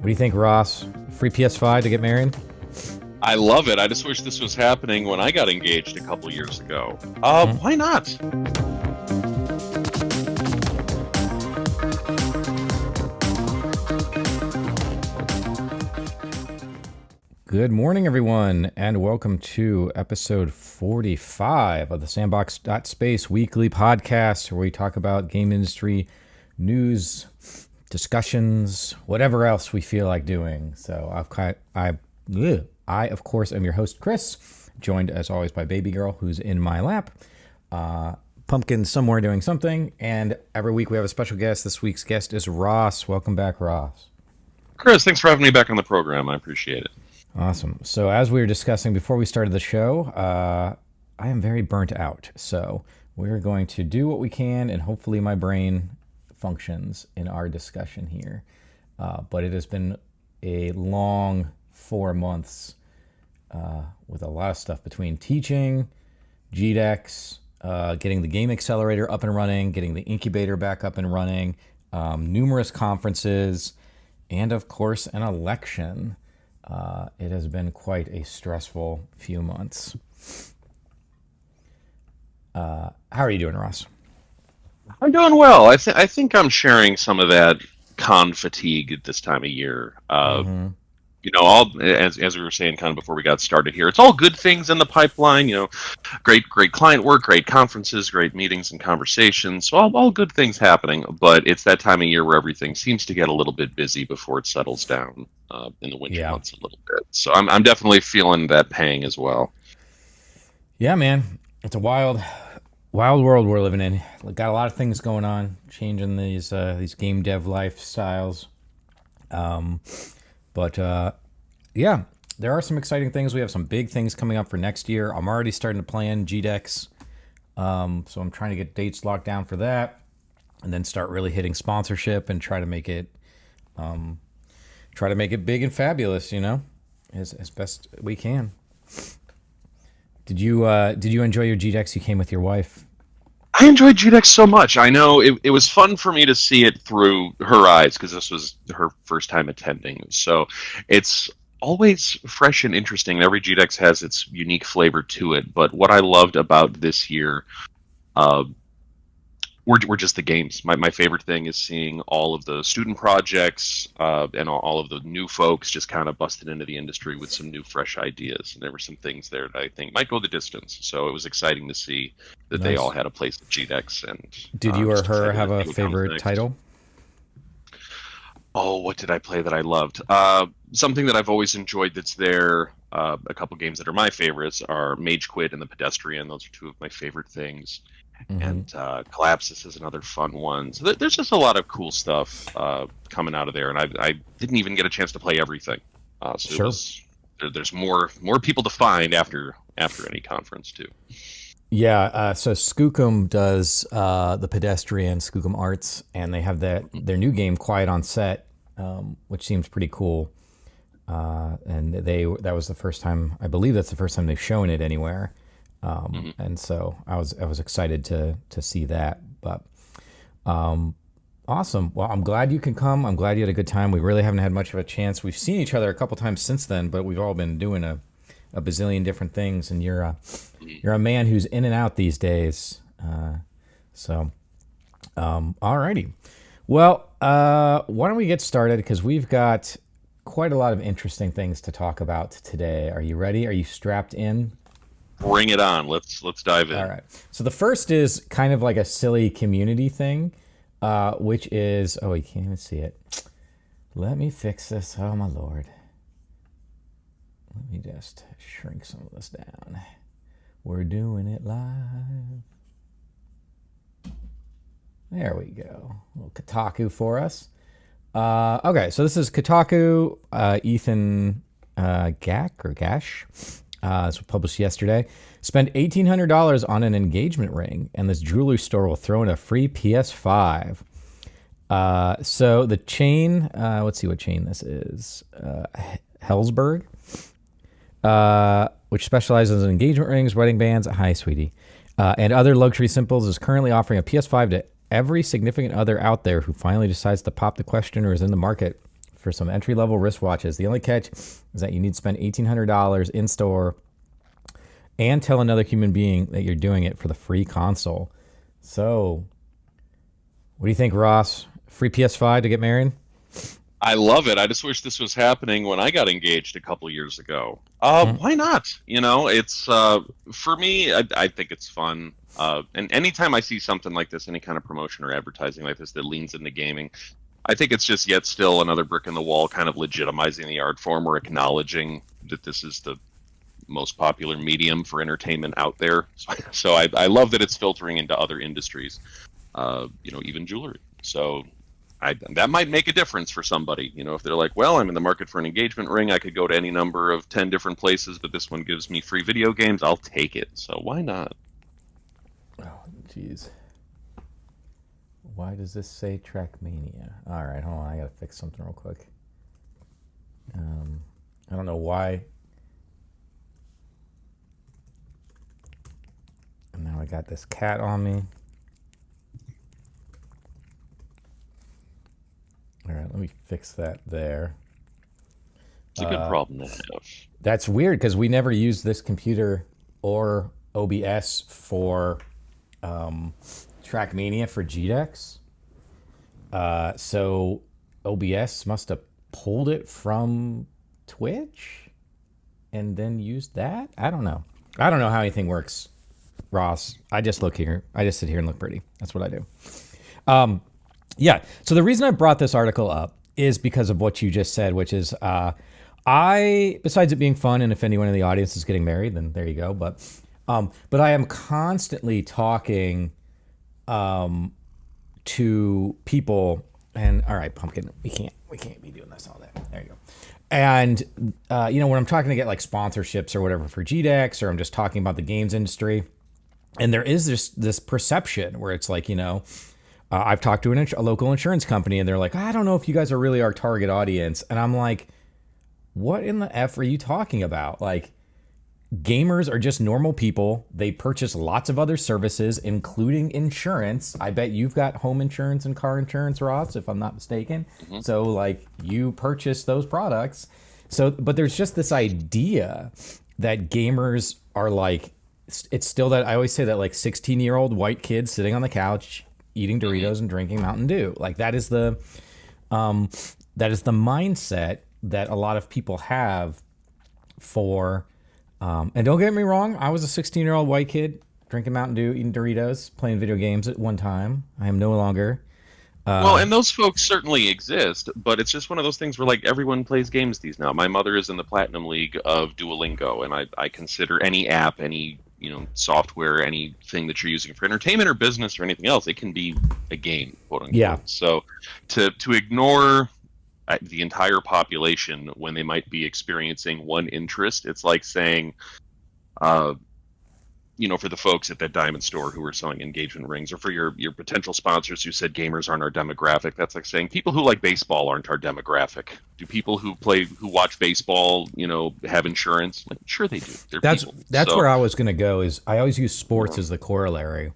What do you think, Ross? Free PS5 to get married? I love it. I just wish this was happening when I got engaged a couple years ago. Why not? Good morning, everyone, and welcome to episode 45 of the Sandbox.Space weekly podcast, where we talk about game industry news, discussions, whatever else we feel like doing. So I, of course, am your host, Chris, joined as always by Baby Girl, who's in my lap. Pumpkin somewhere doing something, and every week we have a special guest. This week's guest is Ross. Welcome back, Ross. Chris, thanks for having me back on the program. I appreciate it. Awesome. So as we were discussing before we started the show, I am very burnt out. So we're going to do what we can, and hopefully my brain functions in our discussion here. But it has been a long 4 months with a lot of stuff between teaching, GDEX, getting the game accelerator up and running, getting the incubator back up and running, numerous conferences, and of course an election. It has been quite a stressful few months. How are you doing, Ross? I'm doing well. I think I'm sharing some of that con fatigue at this time of year. As we were saying kind of before we got started here, it's all good things in the pipeline. Great client work, great conferences, great meetings and conversations. So all good things happening. But it's that time of year where everything seems to get a little bit busy before it settles down in the winter months a little bit. So I'm definitely feeling that pang as well. Yeah, man, it's a wild world we're living in. Got a lot of things going on, changing these game dev lifestyles. But there are some exciting things. We have some big things coming up for next year. I'm already starting to plan GDEX. So I'm trying to get dates locked down for that, and then start really hitting sponsorship and try to make it big and fabulous, as best we can. Did you enjoy your GDEX? You came with your wife. I enjoyed GDEX so much. I know it was fun for me to see it through her eyes because this was her first time attending. So it's always fresh and interesting. Every GDEX has its unique flavor to it. But what I loved about this year were just the games. My favorite thing is seeing all of the student projects and all of the new folks just kind of busted into the industry with some new, fresh ideas. And there were some things there that I think might go the distance. So it was exciting to see that they all had a place at GDEX. And did you or her have a favorite title? Oh, what did I play that I loved? Something that I've always enjoyed that's there. A couple games that are my favorites are Mage Quit and The Pedestrian. Those are two of my favorite things. Mm-hmm. And Collapsus is another fun one. So there's just a lot of cool stuff coming out of there, and I didn't even get a chance to play everything. Sure. There's more people to find after any conference too. Yeah, so Skookum does The Pedestrian, Skookum Arts, and they have their new game Quiet on Set, which seems pretty cool. And that was the first time, I believe that's the first time they've shown it anywhere. And so I was excited to see that. But awesome. Well, I'm glad you can come. I'm glad you had a good time. We really haven't had much of a chance. We've seen each other a couple times since then, but we've all been doing a bazillion different things, and you're a man who's in and out these days. Alrighty. Well, why don't we get started, because we've got quite a lot of interesting things to talk about today. Are you ready? Are you strapped in? Bring it on. Let's dive in. All right. So the first is kind of like a silly community thing, which is, oh, you can't even see it. Let me fix this. Oh, my Lord. Let me just shrink some of this down. We're doing it live. There we go. A little Kotaku for us. Okay, so this is Kotaku, Ethan Gash. This was published yesterday. Spend $1,800 on an engagement ring, and this jewelry store will throw in a free PS5. So the chain, let's see what chain this is. Hellsberg, which specializes in engagement rings, wedding bands, hi, sweetie, and other luxury simples, is currently offering a PS5 to every significant other out there who finally decides to pop the question or is in the market for some entry-level wristwatches. The only catch is that you need to spend $1,800 in store and tell another human being that you're doing it for the free console. So, what do you think, Ross? Free PS5 to get married? I love it. I just wish this was happening when I got engaged a couple years ago. Why not? It's for me. I think it's fun. And anytime I see something like this, any kind of promotion or advertising like this that leans into gaming, I think it's just yet still another brick in the wall, kind of legitimizing the art form or acknowledging that this is the most popular medium for entertainment out there. So I love that it's filtering into other industries, even jewelry. So that might make a difference for somebody. If they're like, well, I'm in the market for an engagement ring, I could go to any number of 10 different places, but this one gives me free video games, I'll take it. So why not? Oh, jeez. Why does this say Trackmania? All right, hold on. I got to fix something real quick. I don't know why. And now I got this cat on me. All right, let me fix that there. It's a good problem to have. That's weird because we never used this computer or OBS for Trackmania for GDEX. So OBS must have pulled it from Twitch and then used that. I don't know how anything works, Ross. I just sit here and look pretty. That's what I do. Yeah. So the reason I brought this article up is because of what you just said, which is besides it being fun, and if anyone in the audience is getting married, then there you go. But I am constantly talking to people, and all right, Pumpkin, we can't be doing this all day. There you go. And when I'm talking to get like sponsorships or whatever for GDEX, or I'm just talking about the games industry, and there is this perception where it's like, I've talked to a local insurance company, and they're like, I don't know if you guys are really our target audience. And I'm like, what in the F are you talking about? Like, gamers are just normal people. They purchase lots of other services, including insurance. I bet you've got home insurance and car insurance, Ross, if I'm not mistaken. Mm-hmm. So, like, you purchase those products. So, but there's just this idea that gamers are like, it's still that, I always say that, like, 16-year-old white kid sitting on the couch eating Doritos and drinking Mountain Dew. Like, that is the mindset that a lot of people have for, and don't get me wrong, I was a 16-year-old white kid drinking Mountain Dew, eating Doritos, playing video games at one time. I am no longer. Well, and those folks certainly exist, but it's just one of those things where, like, everyone plays games these now. My mother is in the Platinum League of Duolingo, and I consider any app, any software, anything that you're using for entertainment or business or anything else, it can be a game, quote unquote. Yeah. So to ignore the entire population when they might be experiencing one interest, it's like saying, for the folks at that diamond store who are selling engagement rings, or for your potential sponsors who said gamers aren't our demographic, that's like saying people who like baseball aren't our demographic. Do people who watch baseball, have insurance? Like, sure they do. That's where I was going to go. Is I always use sports as the corollary,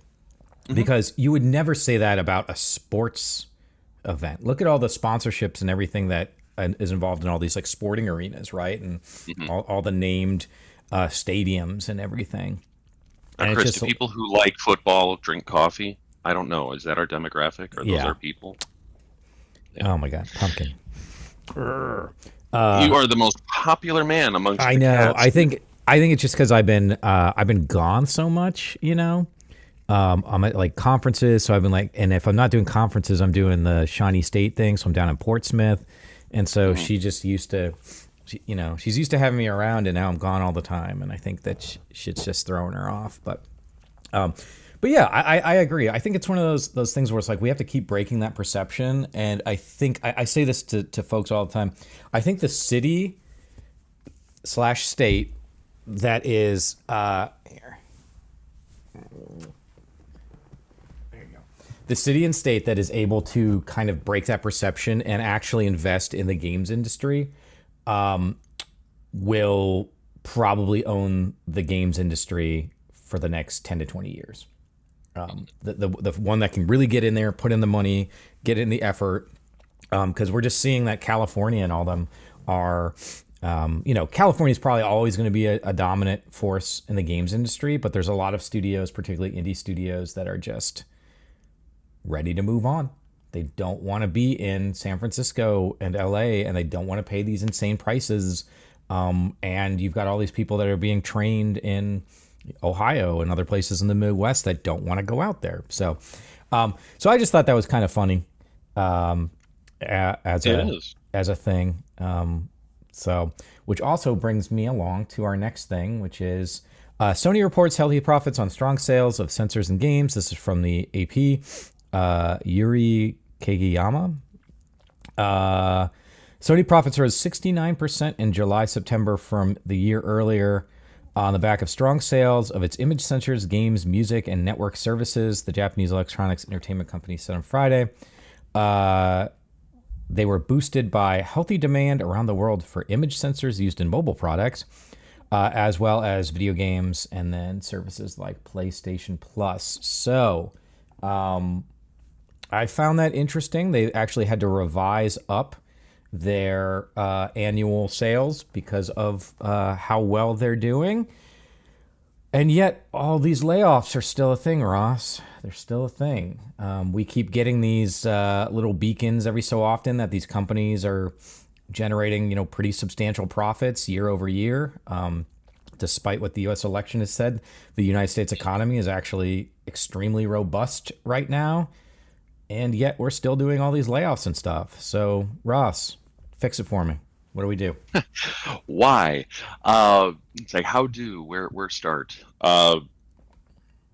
because you would never say that about a sports event. Look at all the sponsorships and everything that is involved in all these like sporting arenas, right? And all the named stadiums and everything. And Chris, do people who like football drink coffee? I don't know. Is that our demographic, or those are people? Yeah. Oh my God, Pumpkin! You are the most popular man amongst. I know. Cats. I think it's just because I've been gone so much. I'm at like conferences, so I've been like, and if I'm not doing conferences, I'm doing the Shawnee State thing. So I'm down in Portsmouth, and so she just used to. She's used to having me around, and now I'm gone all the time, and I think that shit's just throwing her off. But yeah, I agree. I think it's one of those things where it's like we have to keep breaking that perception. And I think I say this to folks all the time. I think the city / state that is here. There you go. The city and state that is able to kind of break that perception and actually invest in the games industry will probably own the games industry for the next 10 to 20 years. The one that can really get in there, put in the money, get in the effort, because we're just seeing that California and all them are, California is probably always going to be a dominant force in the games industry, but there's a lot of studios, particularly indie studios, that are just ready to move on. They don't want to be in San Francisco and LA, and they don't want to pay these insane prices. And you've got all these people that are being trained in Ohio and other places in the Midwest that don't want to go out there. So I just thought that was kind of funny, as a thing. Which also brings me along to our next thing, which is Sony reports healthy profits on strong sales of sensors and games. This is from the AP. Yuri Kageyama. Sony profits rose 69% in July-September from the year earlier on the back of strong sales of its image sensors, games, music, and network services, the Japanese electronics entertainment company said on Friday. They were boosted by healthy demand around the world for image sensors used in mobile products, as well as video games and then services like PlayStation Plus. So, I found that interesting. They actually had to revise up their annual sales because of how well they're doing. And yet all these layoffs are still a thing, Ross. They're still a thing. We keep getting these little beacons every so often that these companies are generating, pretty substantial profits year over year. Despite what the U.S. election has said, the United States economy is actually extremely robust right now. And yet we're still doing all these layoffs and stuff. So, Ross, fix it for me. What do we do? Why? It's like where start?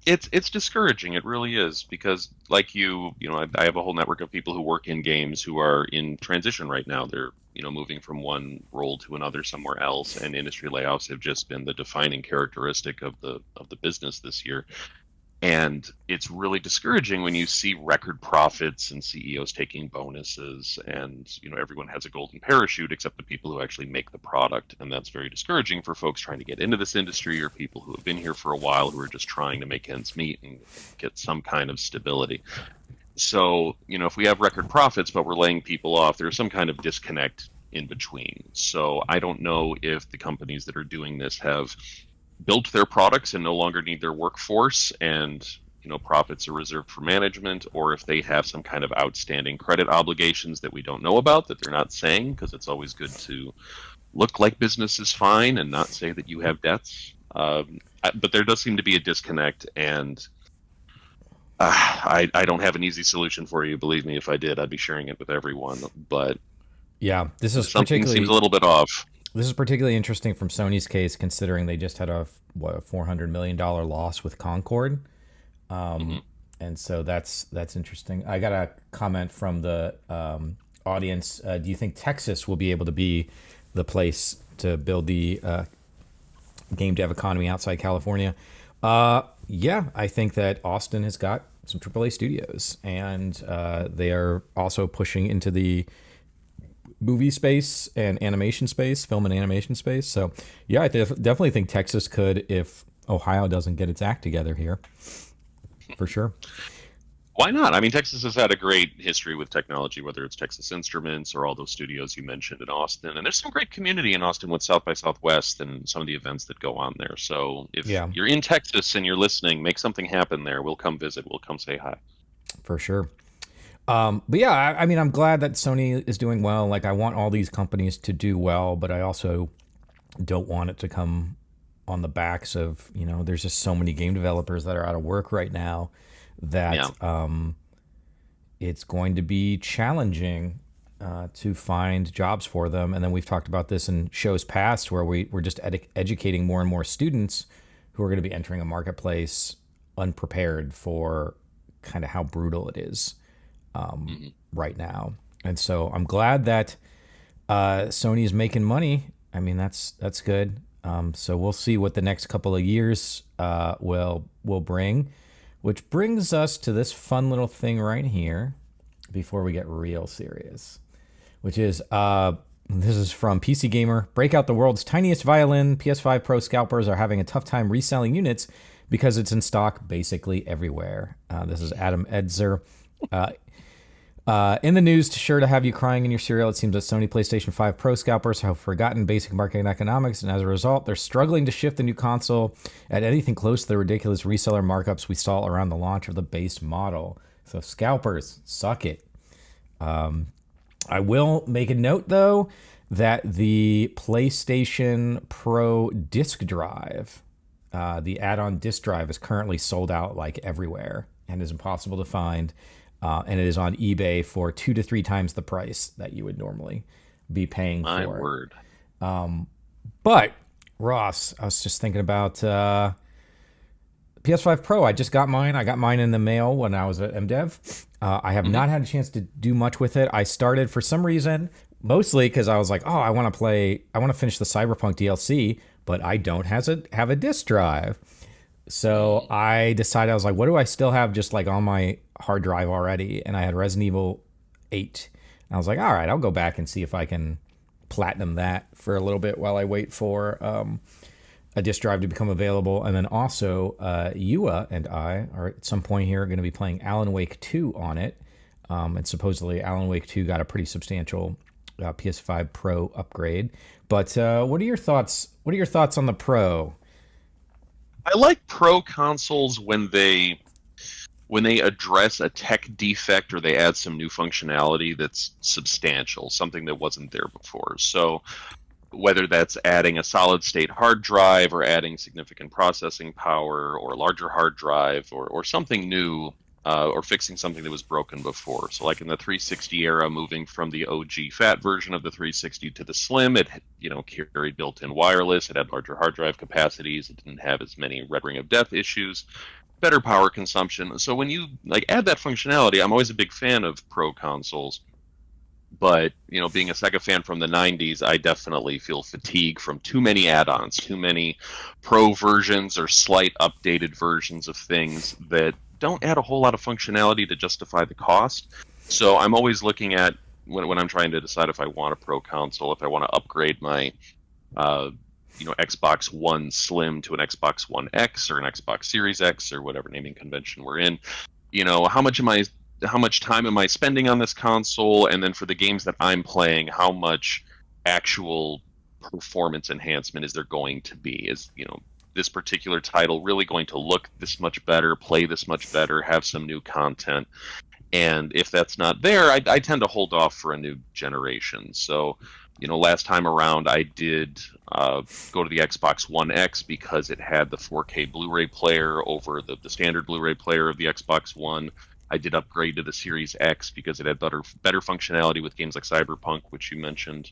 It's discouraging. It really is, because like I have a whole network of people who work in games who are in transition right now. They're moving from one role to another somewhere else, and industry layoffs have just been the defining characteristic of the business this year. And it's really discouraging when you see record profits and CEOs taking bonuses, and everyone has a golden parachute except the people who actually make the product. And that's very discouraging for folks trying to get into this industry, or people who have been here for a while who are just trying to make ends meet and get some kind of stability. So, if we have record profits but we're laying people off, there's some kind of disconnect in between. So I don't know if the companies that are doing this have built their products and no longer need their workforce, and profits are reserved for management, or if they have some kind of outstanding credit obligations that we don't know about, that they're not saying, because it's always good to look like business is fine and not say that you have debts. But there does seem to be a disconnect, and I don't have an easy solution for you. Believe me, if I did, I'd be sharing it with everyone. But yeah, this is something seems a little bit off. This is particularly interesting from Sony's case, considering they just had a $400 million loss with Concord. And so that's interesting. I got a comment from the audience. Do you think Texas will be able to be the place to build the game dev economy outside California? Yeah, I think that Austin has got some AAA studios, and they are also pushing into the movie space and animation space, film and animation space. So yeah, I definitely think Texas could, if Ohio doesn't get its act together here, for sure. Why not? I mean, Texas has had a great history with technology, whether it's Texas Instruments or all those studios you mentioned in Austin. And there's some great community in Austin with South by Southwest and some of the events that go on there. So if you're in Texas and you're listening, make something happen there. We'll come visit. We'll come say hi. For sure. But yeah, I mean, I'm glad that Sony is doing well. Like, I want all these companies to do well, but I also don't want it to come on the backs of, there's just so many game developers that are out of work right now that it's going to be challenging to find jobs for them. And then we've talked about this in shows past, where we're just educating more and more students who are going to be entering a marketplace unprepared for kind of how brutal it is right now. And so I'm glad that Sony is making money. I mean, that's good. So we'll see what the next couple of years will bring, which brings us to this fun little thing right here before we get real serious, which is this is from PC Gamer. Break out the world's tiniest violin. PS5 Pro scalpers are having a tough time reselling units because it's in stock basically everywhere. This is Adam Edzer. In the news, sure to have you crying in your cereal, it seems that Sony PlayStation 5 Pro scalpers have forgotten basic marketing economics, and as a result, they're struggling to shift the new console at anything close to the ridiculous reseller markups we saw around the launch of the base model. So scalpers, suck it. I will make a note, though, that the PlayStation Pro disk drive, the add-on disk drive, is currently sold out like everywhere and is impossible to find. And it is on eBay for 2 to 3 times the price that you would normally be paying My for. word. But Ross, I was just thinking about PS5 Pro. I just got mine. I got mine in the mail when I was at MDev. I have not had a chance to do much with it. I started for some reason, mostly because I was like, oh, I want to finish the Cyberpunk DLC, but I don't have a disc drive. So I decided, I was like, what do I still have just like on my hard drive already? And I had Resident Evil 8. And I was like, all right, I'll go back and see if I can platinum that for a little bit while I wait for a disk drive to become available. And then also, Yua and I are at some point here going to be playing Alan Wake 2 on it. And supposedly Alan Wake 2 got a pretty substantial PS5 Pro upgrade. But what are your thoughts? What are your thoughts on the Pro? I like Pro consoles when they address a tech defect or they add some new functionality that's substantial, something that wasn't there before. So whether that's adding a solid state hard drive or adding significant processing power or a larger hard drive or something new, or fixing something that was broken before. So like in the 360 era, moving from the OG fat version of the 360 to the slim, it carried built-in wireless, it had larger hard drive capacities, it didn't have as many red ring of death issues, better power consumption. So when you add that functionality, I'm always a big fan of Pro consoles. But being a Sega fan from the 90s, I definitely feel fatigue from too many add-ons, too many Pro versions or slight updated versions of things that don't add a whole lot of functionality to justify the cost. So I'm always looking at when I'm trying to decide if I want a Pro console, if I want to upgrade my Xbox One Slim to an Xbox One X or an Xbox Series X or whatever naming convention we're in. How much time am I spending on this console? And then for the games that I'm playing, how much actual performance enhancement is there going to be? Is this particular title really going to look this much better, play this much better, have some new content? And if that's not there, I tend to hold off for a new generation. So, last time around, I did go to the Xbox One X because it had the 4K Blu-ray player over the standard Blu-ray player of the Xbox One. I did upgrade to the Series X because it had better functionality with games like Cyberpunk, which you mentioned,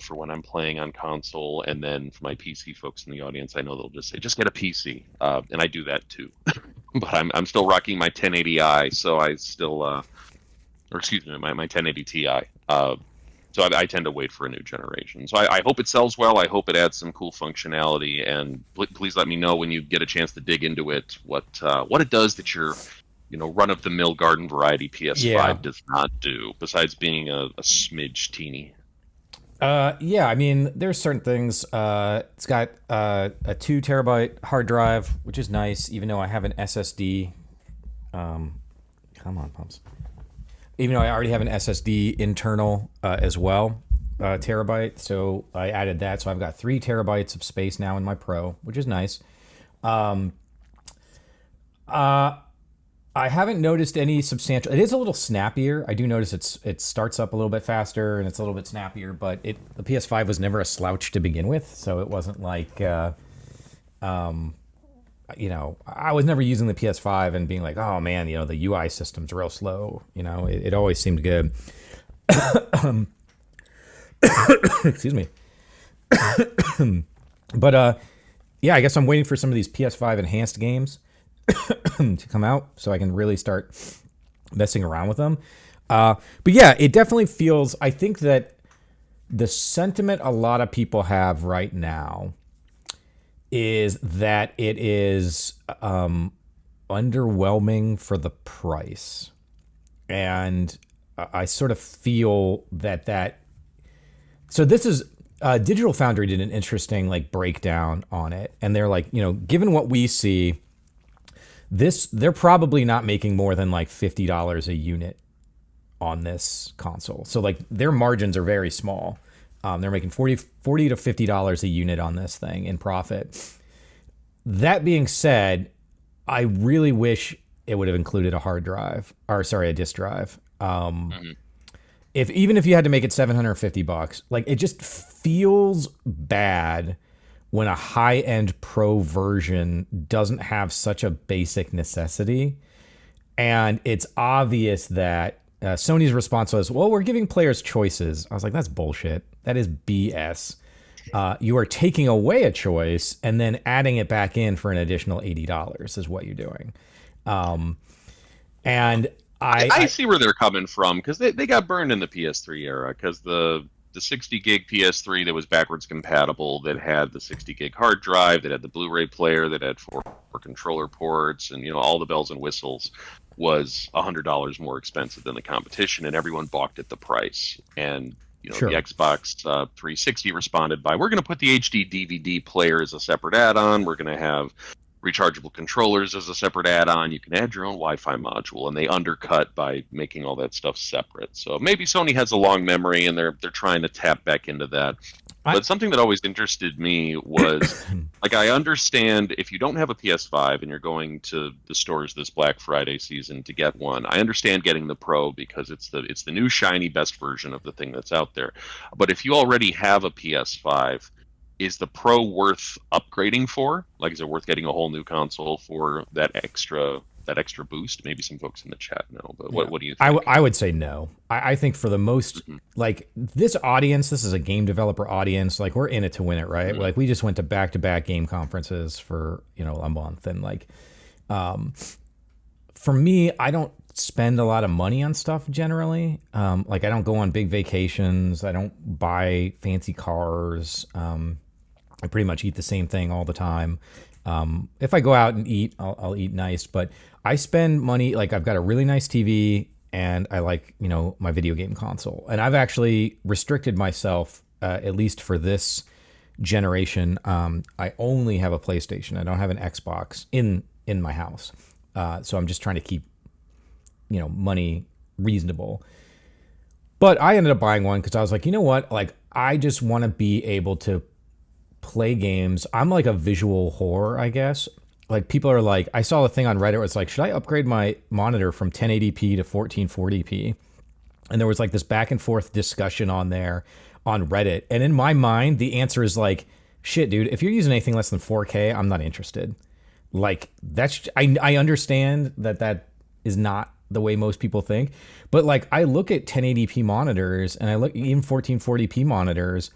for when I'm playing on console. And then for my PC folks in the audience, I know they'll just say, just get a PC. And I do that too. But I'm still rocking my 1080i, so I still, or excuse me, my 1080 Ti. So I tend to wait for a new generation. So I hope it sells well. I hope it adds some cool functionality. And please let me know when you get a chance to dig into it what it does that your run-of-the-mill garden variety PS5 does not do, besides being a smidge teeny. I mean, there's certain things. It's got a 2 terabyte hard drive, which is nice, even though I have an SSD. Come on, pumps. Even though I already have an SSD internal as well, terabyte. So I added that. So I've got 3 terabytes of space now in my Pro, which is nice. I haven't noticed any substantial. It is a little snappier. I do notice it starts up a little bit faster and it's a little bit snappier. But the PS5 was never a slouch to begin with, so it wasn't like, I was never using the PS5 and being like, oh man, the UI system's real slow. It always seemed good. Excuse me. But I guess I'm waiting for some of these PS5 enhanced games to come out so I can really start messing around with them. But yeah, it definitely feels, I think that the sentiment a lot of people have right now is that it is underwhelming for the price. And I sort of feel that so this is Digital Foundry did an interesting breakdown on it, and they're like, given what we see, they're probably not making more than $50 a unit on this console. So like their margins are very small. They're making 40 to $50 a unit on this thing in profit. That being said, I really wish it would have included a hard drive, or sorry, a disk drive. Even if you had to make it $750, like it just feels bad when a high-end pro version doesn't have such a basic necessity. And it's obvious that Sony's response was, well, we're giving players choices. I was like, that's bullshit. That is BS. You are taking away a choice and then adding it back in for an additional $80 is what you're doing. And I see where they're coming from, because they got burned in the PS3 era, because the 60 gig PS3 that was backwards compatible, that had the 60 gig hard drive, that had the Blu-ray player, that had four controller ports, and all the bells and whistles, was $100 more expensive than the competition, and everyone balked at the price. And Sure. The Xbox 360 responded by, we're going to put the HD DVD player as a separate add-on. We're going to have rechargeable controllers as a separate add-on. You can add your own Wi-Fi module, and they undercut by making all that stuff separate. So maybe Sony has a long memory, and they're trying to tap back into that. But something that always interested me was, like, I understand if you don't have a PS5 and you're going to the stores this Black Friday season to get one, I understand getting the Pro because it's the new shiny best version of the thing that's out there. But if you already have a PS5, is the Pro worth upgrading for? Like, is it worth getting a whole new console for that extra boost? Maybe some folks in the chat know, but what do you think? I would say no. I think for the most, like, this audience, this is a game developer audience. Like, we're in it to win it, right? Like, we just went to back-to-back game conferences for, a month. And, like, for me, I don't spend a lot of money on stuff generally. Like, I don't go on big vacations. I don't buy fancy cars. I pretty much eat the same thing all the time. If I go out and eat, I'll eat nice, but I spend money. Like, I've got a really nice TV, and I like, my video game console. And I've actually restricted myself, at least for this generation. I only have a PlayStation. I don't have an Xbox in my house. So I'm just trying to keep, money reasonable. But I ended up buying one because I was like, you know what? Like, I just want to be able to play games. I'm like a visual whore, I guess. Like, people are like, I saw a thing on Reddit where it's like, should I upgrade my monitor from 1080p to 1440p? And there was like this back and forth discussion on there on Reddit. And in my mind, the answer is like, shit, dude, if you're using anything less than 4K, I'm not interested. Like, I understand that is not the way most people think. But like, I look at 1080p monitors, and I look even 1440p monitors,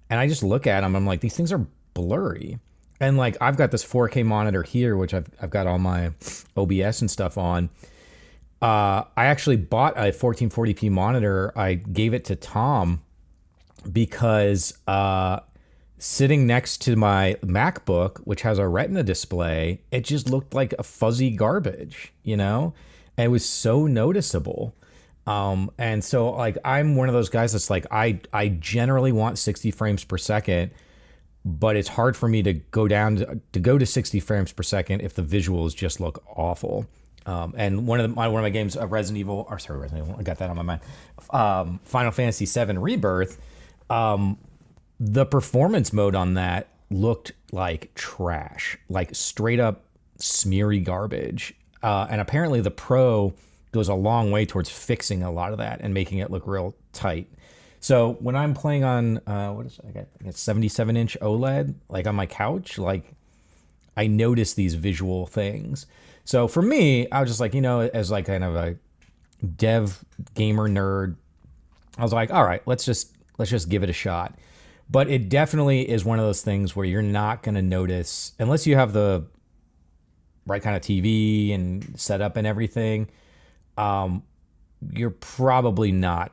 and I just look at them. I'm like, these things are blurry. And like, I've got this 4K monitor here, which I've got all my OBS and stuff on. I actually bought a 1440p monitor. I gave it to Tom because sitting next to my MacBook, which has a Retina display, it just looked like a fuzzy garbage, And it was so noticeable. And so like, I'm one of those guys that's like, I generally want 60 frames per second, but it's hard for me to go to 60 frames per second if the visuals just look awful. And one of my games, Resident Evil, I got that on my mind. Final Fantasy VII Rebirth. The performance mode on that looked like trash, like straight up smeary garbage. And apparently the Pro goes a long way towards fixing a lot of that and making it look real tight. So when I'm playing on, I got 77-inch OLED, like on my couch, like I notice these visual things. So for me, I was just like, as like kind of a dev gamer nerd, I was like, all right, let's just give it a shot. But it definitely is one of those things where you're not going to notice, unless you have the right kind of TV and setup and everything, you're probably not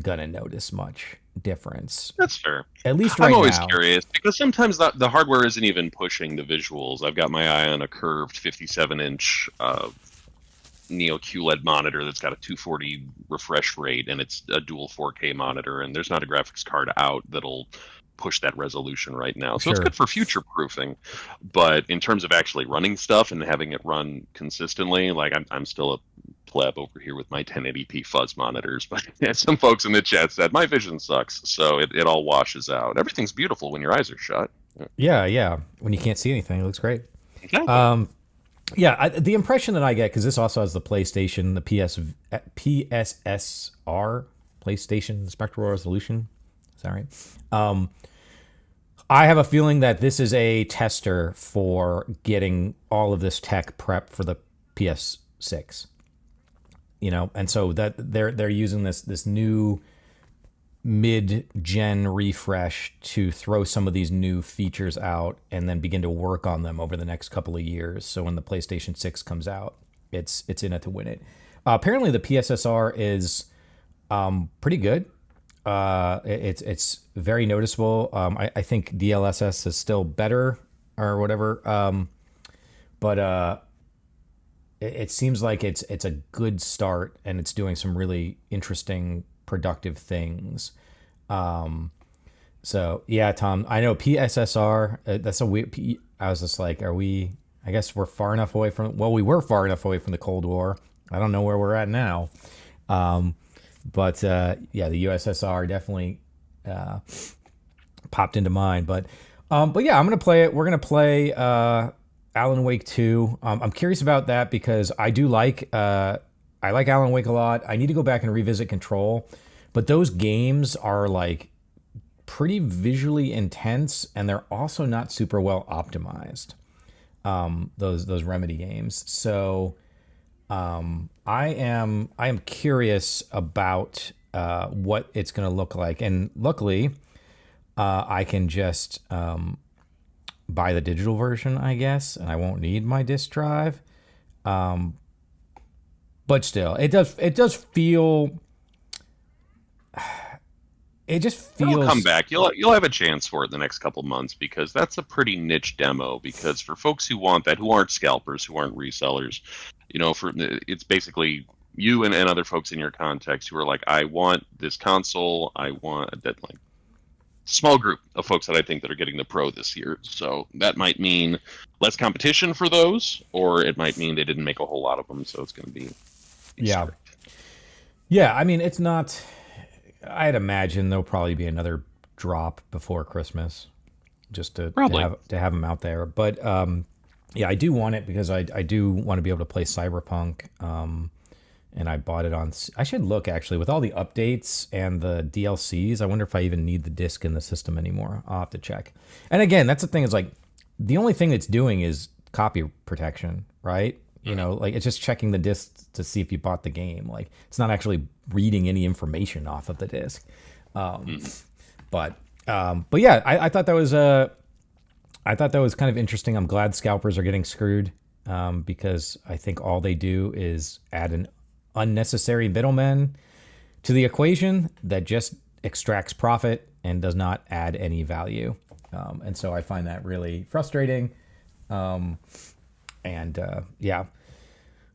gonna notice much difference. That's fair. At least right now. I'm always curious because sometimes the hardware isn't even pushing the visuals. I've got my eye on a curved 57-inch Neo QLED monitor that's got a 240 refresh rate, and it's a dual 4K monitor, and there's not a graphics card out that'll push that resolution right now. So It's good for future proofing. But in terms of actually running stuff and having it run consistently, like I'm still a pleb over here with my 1080p fuzz monitors, but some folks in the chat said my vision sucks, so it all washes out. Everything's beautiful when your eyes are shut. Yeah. When you can't see anything, it looks great. Exactly. Yeah, the impression that I get, because this also has the PlayStation, the PSSR, PlayStation Spectral Resolution. Is that right? I have a feeling that this is a tester for getting all of this tech prep for the PS6. And so that they're using this new mid-gen refresh to throw some of these new features out and then begin to work on them over the next couple of years. So when the PlayStation 6 comes out, it's in it to win it. Apparently the PSSR is pretty good. It's very noticeable. I think DLSS is still better or whatever. But it seems like it's a good start, and it's doing some really interesting, productive things. So yeah, Tom, I know PSSR. That's a weird. I was just like, are we? I guess we're far enough away from. Well, we were far enough away from the Cold War. I don't know where we're at now. But yeah, the USSR definitely popped into mind. But yeah, I'm gonna play it. We're gonna play Alan Wake 2. I'm curious about that because I like Alan Wake a lot. I need to go back and revisit Control, but those games are like pretty visually intense, and they're also not super well optimized. Those Remedy games. So I am curious about what it's going to look like, and luckily I can just buy the digital version, I guess, and I won't need my disc drive. But still, it does feel. It just feels. It'll come back. You'll have a chance for it in the next couple months because that's a pretty niche demo. Because for folks who want that, who aren't scalpers, who aren't resellers, it's basically you and other folks in your context who are like, I want this console. I want that like small group of folks that I think that are getting the Pro this year. So that might mean less competition for those, or it might mean they didn't make a whole lot of them, so it's going to be. Yeah. Yeah, I mean, it's not. I'd imagine there'll probably be another drop before Christmas, just to have them out there. But yeah, I do want it because I do want to be able to play Cyberpunk. And I bought it on. I should look actually with all the updates and the DLCs. I wonder if I even need the disc in the system anymore. I'll have to check. And again, that's the thing. Is like the only thing it's doing is copy protection, right? Like it's just checking the disc to see if you bought the game. Like it's not actually reading any information off of the disc. But yeah, I thought that was kind of interesting. I'm glad scalpers are getting screwed because I think all they do is add an unnecessary middleman to the equation that just extracts profit and does not add any value. And so I find that really frustrating. Yeah.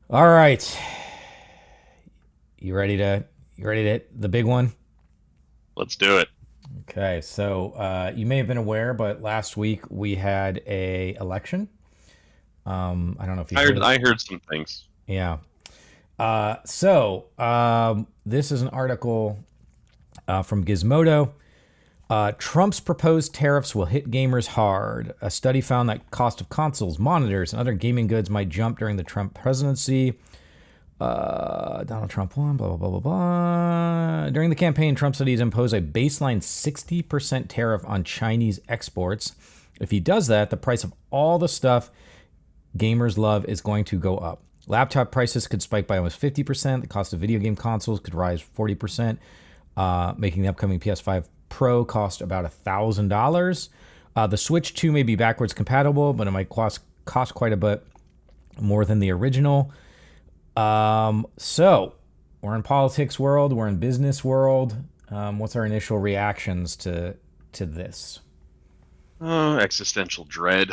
All right. You ready to hit the big one? Let's do it. Okay. So you may have been aware, but last week we had a election. I don't know if you I heard some things. Yeah. So this is an article from Gizmodo. Trump's proposed tariffs will hit gamers hard. A study found that cost of consoles, monitors, and other gaming goods might jump during the Trump presidency. Donald Trump won, blah, blah, blah, blah, blah. During the campaign, Trump said he'd impose a baseline 60% tariff on Chinese exports. If he does that, the price of all the stuff gamers love is going to go up. Laptop prices could spike by almost 50%. The cost of video game consoles could rise 40%, making the upcoming PS5 Pro cost about $1,000. The Switch 2 may be backwards compatible, but it might cost quite a bit more than the original. So we're in politics world, we're in business world. What's our initial reactions to this? Existential dread.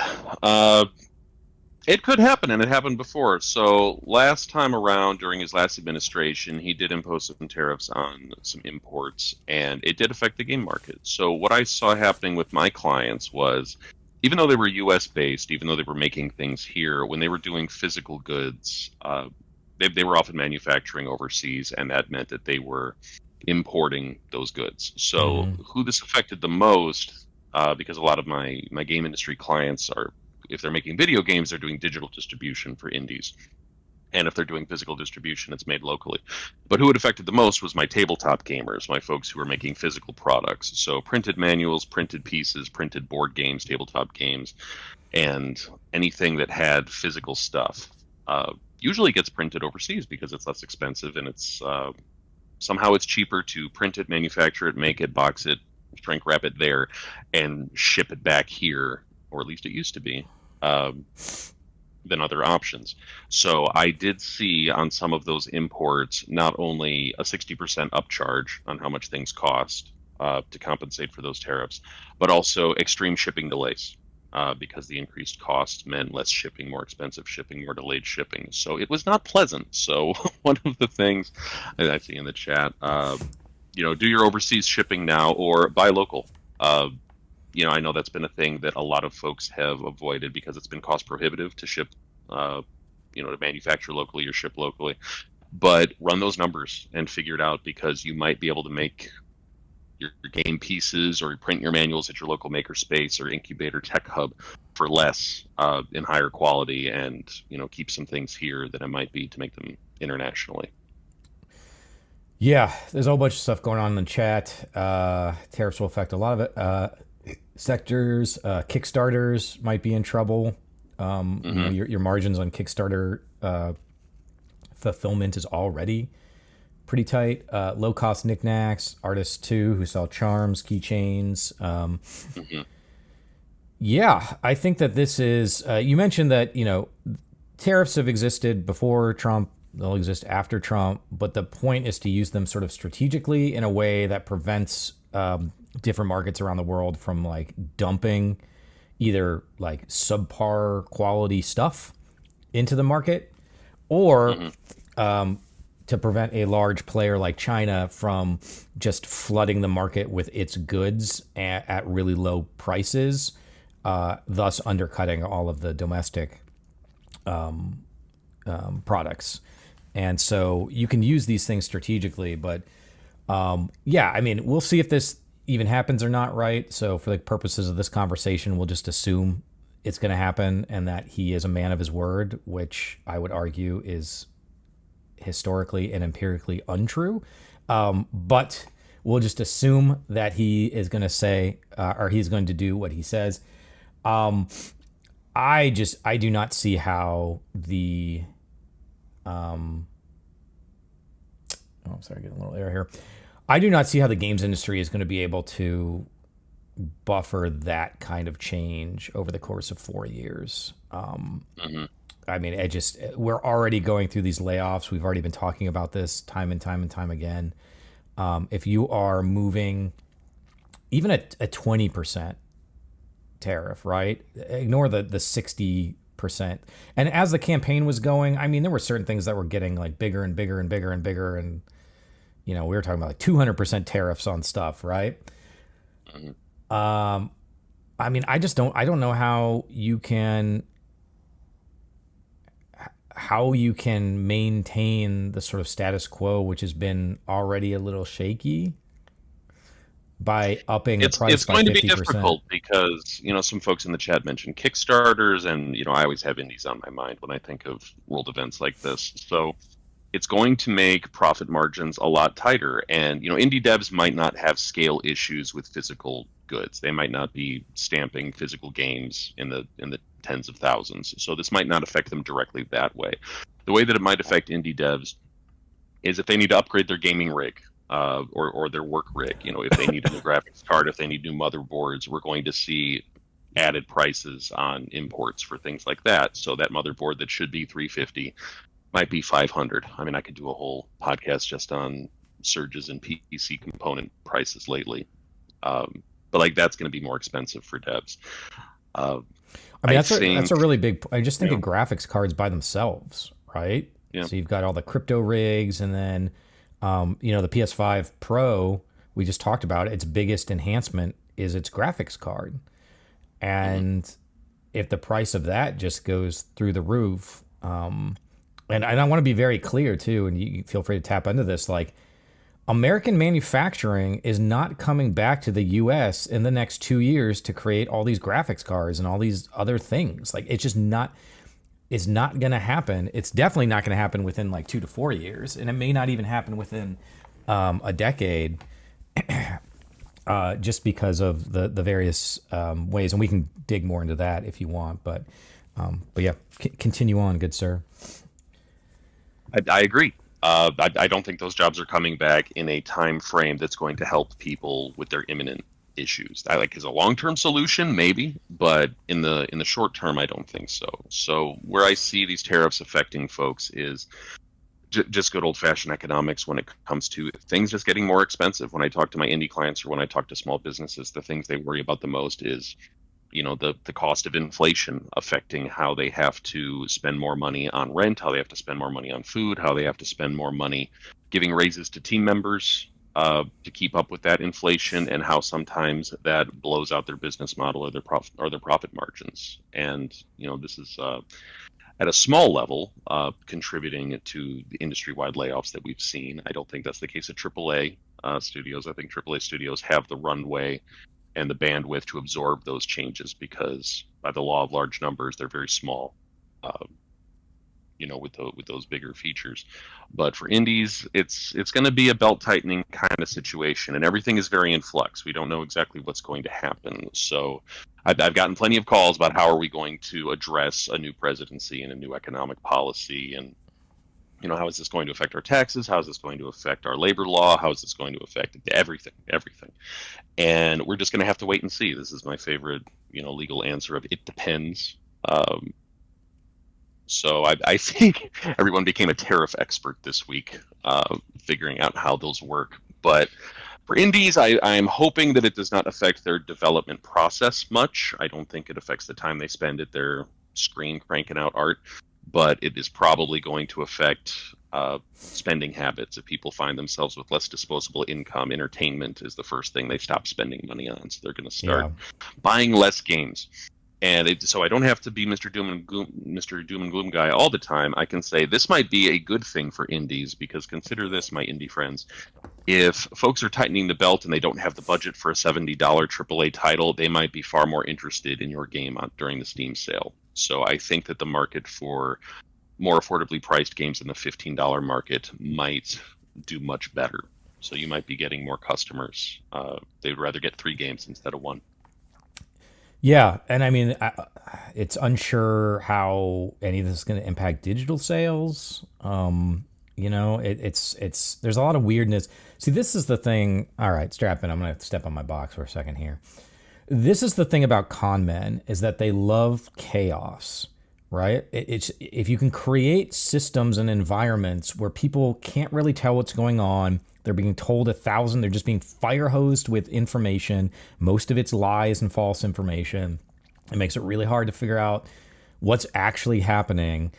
It could happen, and it happened before. So last time around, during his last administration, he did impose some tariffs on some imports, and it did affect the game market. So what I saw happening with my clients was, even though they were U.S. based, even though they were making things here, when they were doing physical goods, they were often manufacturing overseas, and that meant that they were importing those goods. So Mm-hmm. who this affected the most, because a lot of my game industry clients are, if they're making video games, they're doing digital distribution for indies. And if they're doing physical distribution, it's made locally. But who it affected the most was my tabletop gamers, my folks who are making physical products. So printed manuals, printed pieces, printed board games, tabletop games, and anything that had physical stuff. Usually gets printed overseas because it's less expensive, and it's somehow it's cheaper to print it, manufacture it, make it, box it, shrink wrap it there, and ship it back here, or at least it used to be. Than other options. So I did see on some of those imports not only a 60% upcharge on how much things cost to compensate for those tariffs, but also extreme shipping delays because the increased costs meant less shipping, more expensive shipping, more delayed shipping. So it was not pleasant. So one of the things I see in the chat, do your overseas shipping now or buy local. I know that's been a thing that a lot of folks have avoided because it's been cost prohibitive to ship, to manufacture locally or ship locally. But run those numbers and figure it out, because you might be able to make your game pieces or print your manuals at your local maker space or incubator tech hub for less in higher quality, and keep some things here that it might be to make them internationally. Yeah, there's a whole bunch of stuff going on in the chat. Tariffs will affect a lot of it. Sectors, Kickstarters might be in trouble. Your margins on Kickstarter fulfillment is already pretty tight. Low cost knickknacks, artists too who sell charms, keychains. Yeah, I think that this is. You mentioned that tariffs have existed before Trump. They'll exist after Trump, but the point is to use them sort of strategically in a way that prevents different markets around the world from like dumping either like subpar quality stuff into the market, or to prevent a large player like China from just flooding the market with its goods at really low prices, thus undercutting all of the domestic products. And so you can use these things strategically, but we'll see if this even happens or not, right? So for the purposes of this conversation, we'll just assume it's going to happen and that he is a man of his word, which I would argue is historically and empirically untrue. But we'll just assume that he is going to say, or he's going to do what he says. I do not see how the, sorry, getting a little air here. I do not see how the games industry is going to be able to buffer that kind of change over the course of 4 years. I mean, we're already going through these layoffs. We've already been talking about this time and time and time again. If you are moving even a 20% tariff, right? Ignore the 60%. And as the campaign was going, I mean, there were certain things that were getting like bigger and bigger and bigger and bigger. And, we were talking about like 200% tariffs on stuff, right? I mean, I don't know how you can maintain the sort of status quo, which has been already a little shaky, by upping the price by 50%. It's going to be difficult because, some folks in the chat mentioned Kickstarters, and, I always have indies on my mind when I think of world events like this. So it's going to make profit margins a lot tighter. And, indie devs might not have scale issues with physical goods. They might not be stamping physical games in the tens of thousands. So this might not affect them directly that way. The way that it might affect indie devs is if they need to upgrade their gaming rig, or their work rig. If they need a new graphics card, if they need new motherboards, we're going to see added prices on imports for things like that. So that motherboard that should be $350 might be $500. I mean, I could do a whole podcast just on surges in PC component prices lately. But like that's going to be more expensive for devs. I mean, that's a really big. I just think of graphics cards by themselves, right? Yeah. So you've got all the crypto rigs, and then the PS5 Pro, we just talked about, its biggest enhancement is its graphics card. And if the price of that just goes through the roof, and I want to be very clear too, and you feel free to tap into this. Like, American manufacturing is not coming back to the U.S. in the next 2 years to create all these graphics cards and all these other things. Like, it's just not. It's not going to happen. It's definitely not going to happen within like 2 to 4 years, and it may not even happen within a decade, just because of the various ways. And we can dig more into that if you want. But yeah, continue on, good sir. I agree. I don't think those jobs are coming back in a time frame that's going to help people with their imminent issues. I like as a long-term solution, maybe, but in the short term, I don't think so. So where I see these tariffs affecting folks is just good old-fashioned economics when it comes to things just getting more expensive. When I talk to my indie clients or when I talk to small businesses, the things they worry about the most is the cost of inflation affecting how they have to spend more money on rent, how they have to spend more money on food, how they have to spend more money giving raises to team members to keep up with that inflation, and how sometimes that blows out their business model or their profit margins. And this is at a small level contributing to the industry-wide layoffs that we've seen. I don't think that's the case at AAA studios. I think AAA studios have the runway and the bandwidth to absorb those changes because by the law of large numbers, they're very small, with those bigger features. But for indies, it's going to be a belt tightening kind of situation, and everything is very in flux. We don't know exactly what's going to happen. So I've gotten plenty of calls about how are we going to address a new presidency and a new economic policy, and how is this going to affect our taxes? How is this going to affect our labor law? How is this going to affect everything? And we're just going to have to wait and see. This is my favorite, legal answer of it depends. So I think everyone became a tariff expert this week, figuring out how those work. But for indies, I'm hoping that it does not affect their development process much. I don't think it affects the time they spend at their screen cranking out art, but it is probably going to affect spending habits. If people find themselves with less disposable income, entertainment is the first thing they stop spending money on. So they're going to start buying less games. And so I don't have to be Mr. Doom and Gloom guy all the time. I can say this might be a good thing for indies, because consider this, my indie friends. If folks are tightening the belt and they don't have the budget for a $70 AAA title, they might be far more interested in your game during the Steam sale. So I think that the market for more affordably priced games in the $15 market might do much better. So you might be getting more customers. They would rather get 3 games instead of 1. Yeah, and I mean, it's unsure how any of this is going to impact digital sales. It's there's a lot of weirdness. See, this is the thing. All right, strap in. I'm going to step on my box for a second here. This is the thing about con men, is that they love chaos, right? It's if you can create systems and environments where people can't really tell what's going on. They're being told 1,000. They're just being fire hosed with information. Most of it's lies and false information. It makes it really hard to figure out what's actually happening.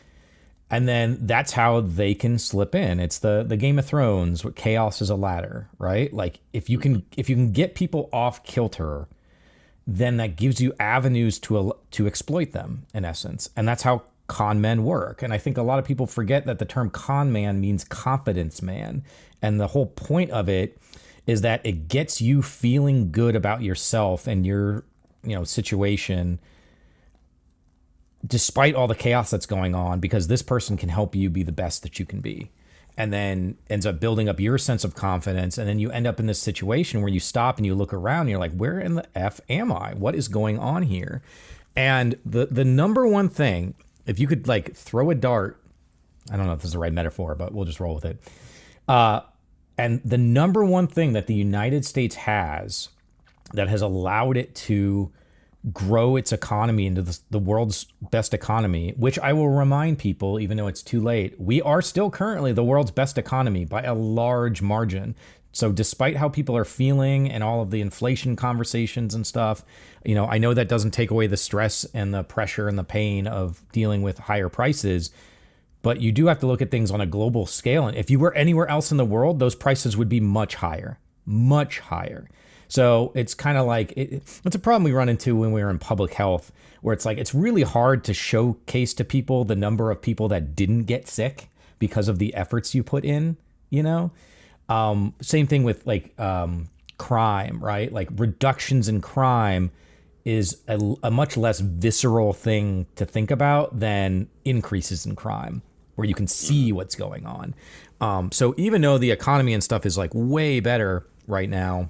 And then that's how they can slip in. It's the Game of Thrones, where chaos is a ladder, right? Like if you can get people off kilter, then that gives you avenues to exploit them, in essence. And that's how con men work. And I think a lot of people forget that the term con man means confidence man. And the whole point of it is that it gets you feeling good about yourself and your, situation, despite all the chaos that's going on, because this person can help you be the best that you can be. And then ends up building up your sense of confidence. And then you end up in this situation where you stop and you look around and you're like, where in the F am I? What is going on here? And the number one thing, if you could like throw a dart, I don't know if this is the right metaphor, but we'll just roll with it. And the number one thing that the United States has that has allowed it to grow its economy into the world's best economy, which I will remind people, even though it's too late, we are still currently the world's best economy by a large margin. So despite how people are feeling and all of the inflation conversations and stuff, I know that doesn't take away the stress and the pressure and the pain of dealing with higher prices. But you do have to look at things on a global scale. And if you were anywhere else in the world, those prices would be much higher, much higher. So it's kind of like it's a problem we run into when we were in public health, where it's like it's really hard to showcase to people the number of people that didn't get sick because of the efforts you put in, you know? Same thing with like crime, right? Like reductions in crime is a much less visceral thing to think about than increases in crime, where you can see what's going on. So even though the economy and stuff is like way better right now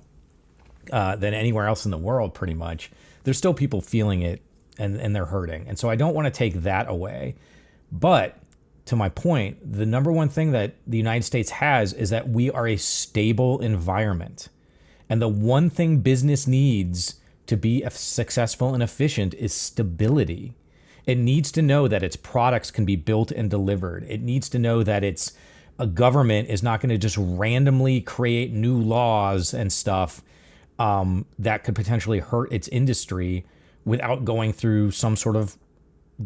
than anywhere else in the world, pretty much, there's still people feeling it and they're hurting. And so I don't want to take that away. But to my point, the number one thing that the United States has is that we are a stable environment. And the one thing business needs to be successful and efficient is stability. It needs to know that its products can be built and delivered. It needs to know that its a government is not going to just randomly create new laws and stuff that could potentially hurt its industry without going through some sort of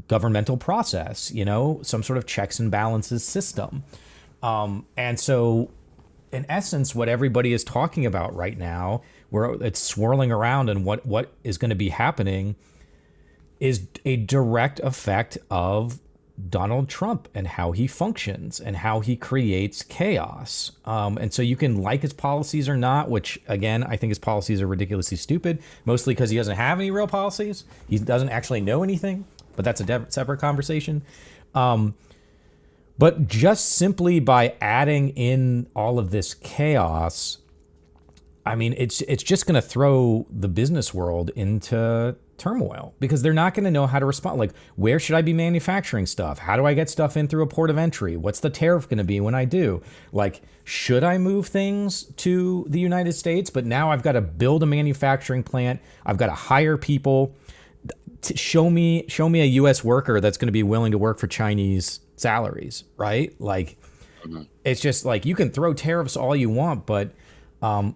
governmental process, you know, some sort of checks and balances system. And so, in essence, what everybody is talking about right now, where it's swirling around and what is going to be happening, is a direct effect of Donald Trump and how he functions and how he creates chaos. And so you can like his policies or not, which, again, I think his policies are ridiculously stupid, mostly because he doesn't have any real policies. He doesn't actually know anything, but that's a separate conversation. But just simply by adding in all of this chaos, I mean, it's just going to throw the business world into turmoil, because they're not going to know how to respond. Like, where should I be manufacturing stuff? How do I get stuff in through a port of entry? What's the tariff going to be when I do? Like, should I move things to the United States? But now I've got to build a manufacturing plant. I've got to hire people. Show me a U.S. worker that's going to be willing to work for Chinese salaries, right? Like, it's just like, you can throw tariffs all you want, but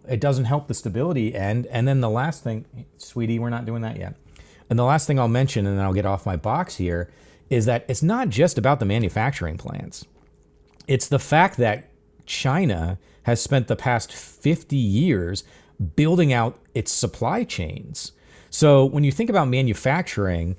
it doesn't help the stability end. And then the last thing, sweetie, we're not doing that yet. And the last thing I'll mention, and then I'll get off my box here, is that it's not just about the manufacturing plants. It's the fact that China has spent the past 50 years building out its supply chains. So when you think about manufacturing,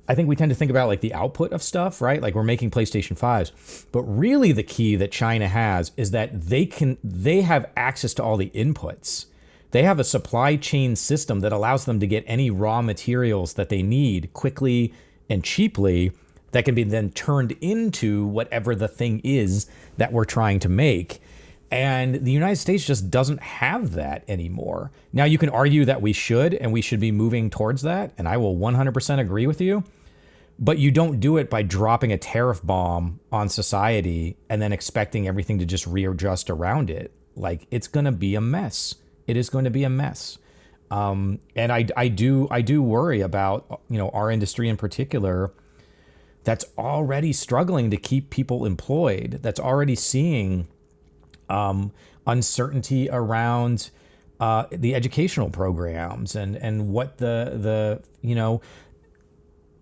I think we tend to think about like the output of stuff, right? Like, we're making PlayStation 5s. But really the key that China has is that they have access to all the inputs. They have a supply chain system that allows them to get any raw materials that they need quickly and cheaply that can be then turned into whatever the thing is that we're trying to make. And the United States just doesn't have that anymore. Now, you can argue that we should, and we should be moving towards that, and I will 100% agree with you. But you don't do it by dropping a tariff bomb on society and then expecting everything to just readjust around it. Like, it's going to be a mess. It is going to be a mess. And I do worry about, you know, our industry in particular, that's already struggling to keep people employed, that's already seeing uncertainty around the educational programs and what the you know,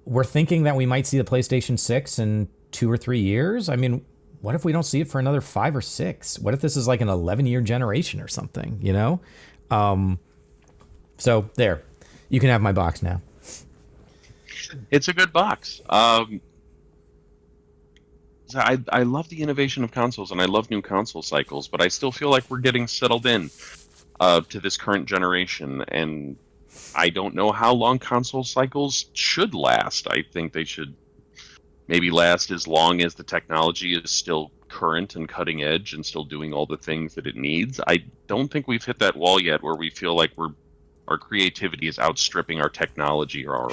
we're thinking that we might see the PlayStation 6 in 2 or 3 years. I mean, what if we don't see it for another 5 or 6? What if this is like an 11-year generation or something, you know? So there, you can have my box now. It's a good box. I love the innovation of consoles, and I love new console cycles, but I still feel like we're getting settled in to this current generation, and I don't know how long console cycles should last. I think they should maybe last as long as the technology is still current and cutting edge and still doing all the things that it needs. I don't think we've hit that wall yet where we feel like our creativity is outstripping our technology or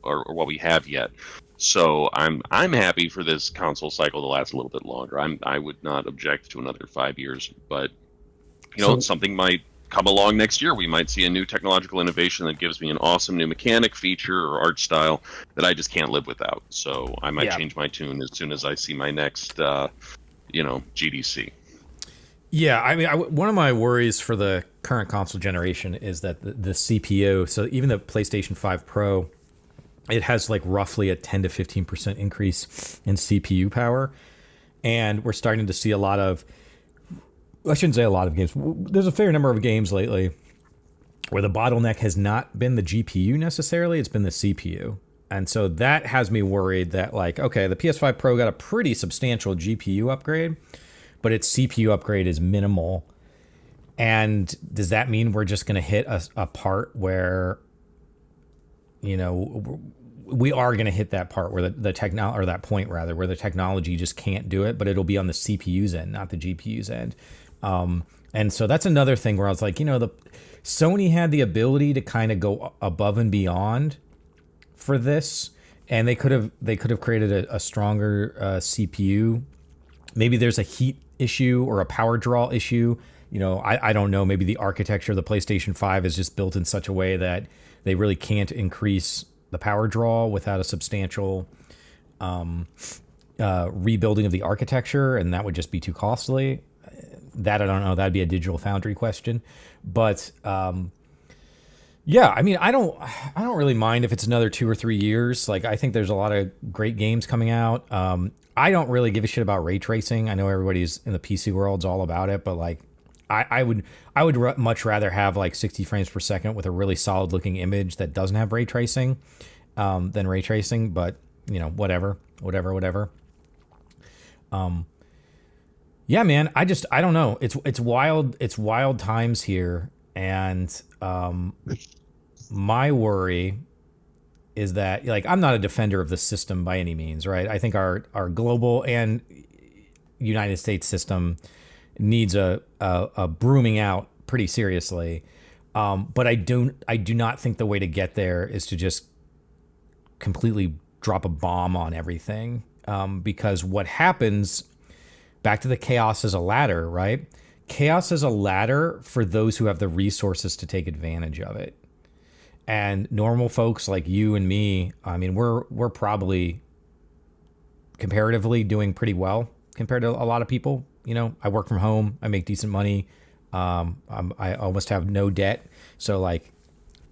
what we have yet. So I'm happy for this console cycle to last a little bit longer. I would not object to another 5 years, but something might come along next year. We might see a new technological innovation that gives me an awesome new mechanic, feature, or art style that I just can't live without. So I might change my tune as soon as I see my next, GDC. Yeah, I mean, one of my worries for the current console generation is that the CPU, so even the PlayStation 5 Pro, it has like roughly a 10 to 15% increase in CPU power. And we're starting to see a lot of I shouldn't say a lot of games. There's a fair number of games lately where the bottleneck has not been the GPU necessarily, it's been the CPU. And so that has me worried that, like, okay, the PS5 Pro got a pretty substantial GPU upgrade, but its CPU upgrade is minimal. And does that mean we're just going to hit a part where, you know, we are going to hit that part where the technology, or that point rather, where the technology just can't do it, but it'll be on the CPU's end, not the GPU's end. And so that's another thing where I was like, you know, Sony had the ability to kind of go above and beyond for this, and they could have created a stronger CPU. Maybe there's a heat issue or a power draw issue. You know, I don't know. Maybe the architecture of the PlayStation 5 is just built in such a way that they really can't increase the power draw without a substantial rebuilding of the architecture, and that would just be too costly. That I don't know. That'd be a Digital Foundry question, but yeah, I mean, I don't really mind if it's another 2 or 3 years. Like, I think there's a lot of great games coming out. I don't really give a shit about ray tracing. I know everybody's in the PC world's all about it, but like, I would much rather have like 60 frames per second with a really solid looking image that doesn't have ray tracing than ray tracing. But you know, whatever. Yeah, man. I don't know. It's wild. It's wild times here, and my worry is that, like, I'm not a defender of the system by any means, right? I think our global and United States system needs a brooming out pretty seriously. But I do not think the way to get there is to just completely drop a bomb on everything. Because what happens, back to the chaos as a ladder, right? Chaos is a ladder for those who have the resources to take advantage of it. And normal folks like you and me, I mean, we're probably comparatively doing pretty well compared to a lot of people. You know, I work from home, I make decent money, I almost have no debt, so like,